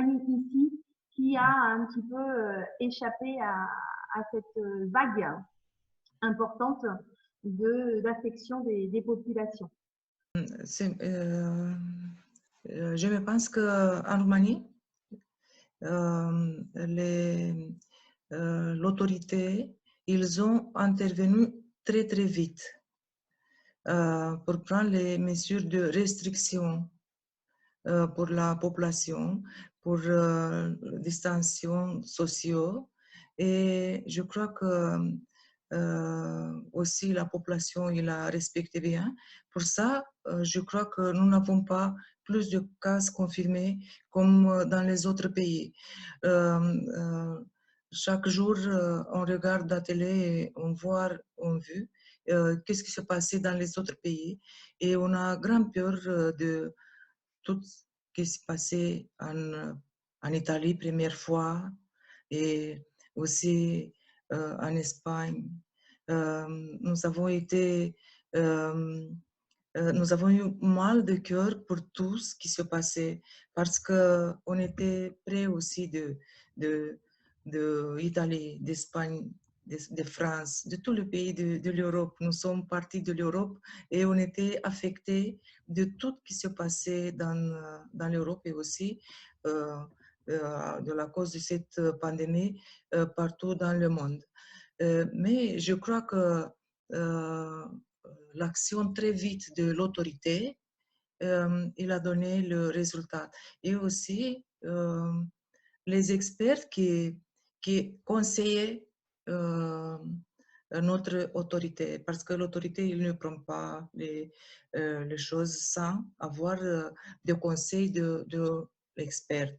ici qui a un petit peu échappé à cette vague importante d'affection des populations. Je me pense qu'en Roumanie, l'autorité, ils ont intervenu très très vite pour prendre les mesures de restriction pour la population, pour distanciation sociale. Et je crois que aussi la population il a respecté bien. Pour ça, je crois que nous n'avons pas plus de cas confirmés comme dans les autres pays. Chaque jour, on regarde la télé et on voit, on vit qu'est-ce qui s'est passé dans les autres pays. Et on a grand peur de tout ce qui s'est passé en Italie, première fois, et aussi en Espagne. Nous avons été, nous avons eu mal de cœur pour tout ce qui se passait parce qu'on était près aussi d'Italie, d'Espagne, de France, de tous les pays de l'Europe. Nous sommes partis de l'Europe et on était affectés de tout ce qui se passait dans l'Europe et aussi de la cause de cette pandémie partout dans le monde. Mais je crois que l'action très vite de l'autorité, il a donné le résultat. Et aussi les experts qui conseillaient notre autorité, parce que l'autorité, il ne prend pas les choses sans avoir des conseils de l'expert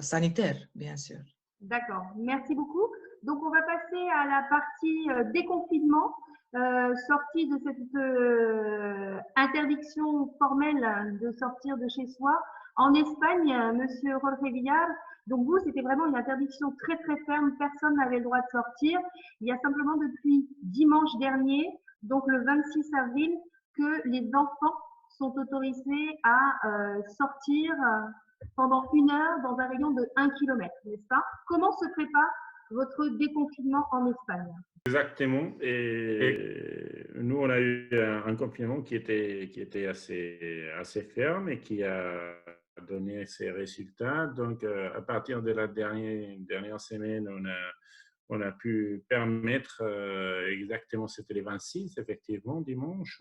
sanitaire, bien sûr. D'accord, merci beaucoup. Donc, on va passer à la partie déconfinement, sortie de cette interdiction formelle de sortir de chez soi. En Espagne, Monsieur Jorge Villar, donc vous, c'était vraiment une interdiction très très ferme, personne n'avait le droit de sortir. Il y a simplement depuis dimanche dernier, donc le 26 avril, que les enfants sont autorisés à sortir pendant 1 heure dans un rayon de 1 km, n'est-ce pas? Comment se prépare votre déconfinement en Espagne? Exactement. Et nous, on a eu un confinement qui était assez ferme et qui a donné ses résultats. Donc, à partir de la dernière semaine, on a pu permettre exactement, c'était les 26, effectivement, dimanche,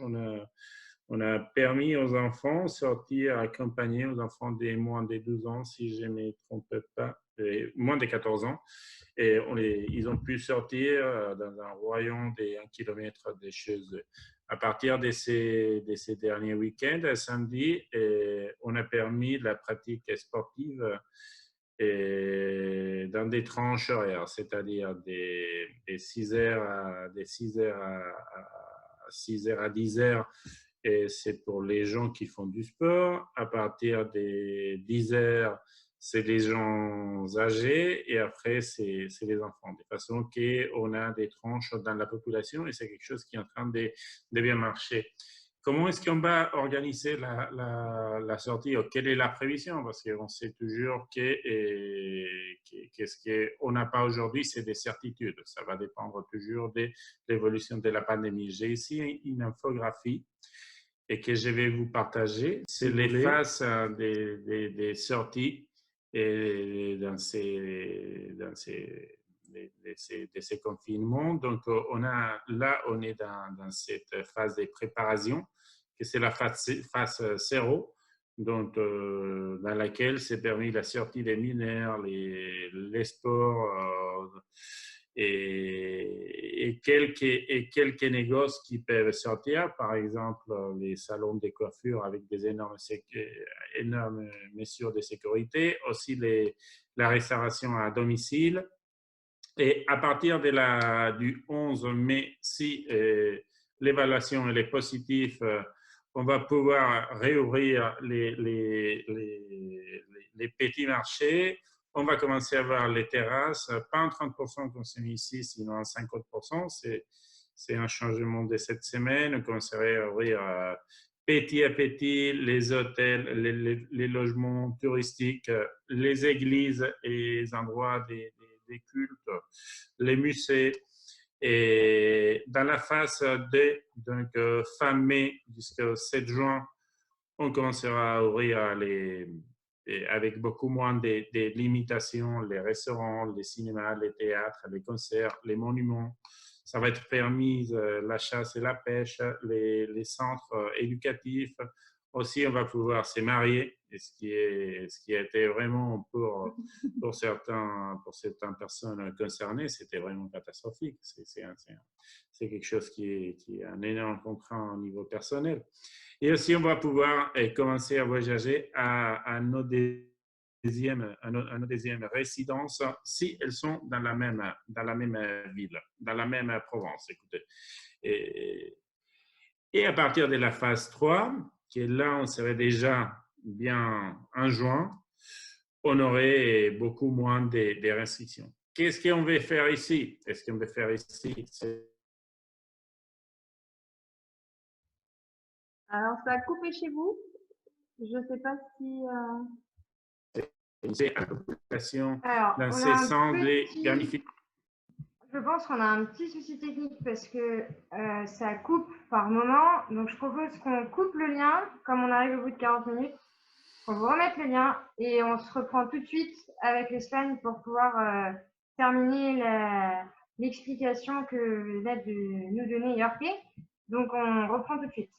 on a permis aux enfants de sortir accompagnés, aux enfants des moins de 12 ans, si je ne me trompe pas, moins de 14 ans. Et ils ont pu sortir dans un rayon de 1 km de chez eux. À partir de ces derniers week-ends, samedi, on a permis la pratique sportive dans des tranches horaires, c'est-à-dire des 6 heures à 10 heures. Et c'est pour les gens qui font du sport. À partir des 10 heures, c'est les gens âgés et après, c'est les enfants. De façon qu'on a des tranches dans la population et c'est quelque chose qui est en train de bien marcher. Comment est-ce qu'on va organiser la sortie? Quelle est la prévision? Parce qu'on sait toujours qu'est-ce qu'on n'a pas aujourd'hui, c'est des certitudes. Ça va dépendre toujours de l'évolution de la pandémie. J'ai ici une infographie et que je vais vous partager. C'est les phases des sorties et dans ces confinements. Donc, on est dans cette phase de préparation, que c'est la phase 0, donc, dans laquelle s'est permis la sortie des mineurs, les sports et quelques négoces qui peuvent sortir, par exemple les salons de coiffure avec des énormes mesures de sécurité, aussi la restauration à domicile. Et à partir du 11 mai, si l'évaluation est positive, on va pouvoir réouvrir les petits marchés. On va commencer à voir les terrasses, pas en 30% comme c'est mis ici, sinon en 50%. C'est un changement de cette semaine. On commencerait à ouvrir petit à petit, les hôtels, les logements touristiques, les églises et les endroits des cultes, les musées. Et dans la phase D, donc fin mai jusqu'au 7 juin, on commencera à ouvrir avec beaucoup moins de limitations, les restaurants, les cinémas, les théâtres, les concerts, les monuments. Ça va être permis la chasse et la pêche, les centres éducatifs. Aussi, on va pouvoir se marier, et ce qui a été vraiment pour certaines personnes concernées, c'était vraiment catastrophique. C'est quelque chose qui est un énorme contraint au niveau personnel. Et aussi, on va pouvoir commencer à voyager à nos deuxième résidence si elles sont dans la même ville, dans la même province. Écoutez. Et à partir de la phase 3, qui est là, on serait déjà bien en juin, on aurait beaucoup moins de restrictions. Qu'est-ce qu'on veut faire ici? Est-ce qu'on veut faire ici? Alors, ça a coupé chez vous. Je ne sais pas si... C'est la population Alors, dans ces cendres garnifiées. Je pense qu'on a un petit souci technique parce que ça coupe par moment. Donc, je propose qu'on coupe le lien, comme on arrive au bout de 40 minutes. On vous remette le lien et on se reprend tout de suite avec l'Espagne pour pouvoir terminer l'explication que vient de nous donner Jorge. Donc, on reprend tout de suite.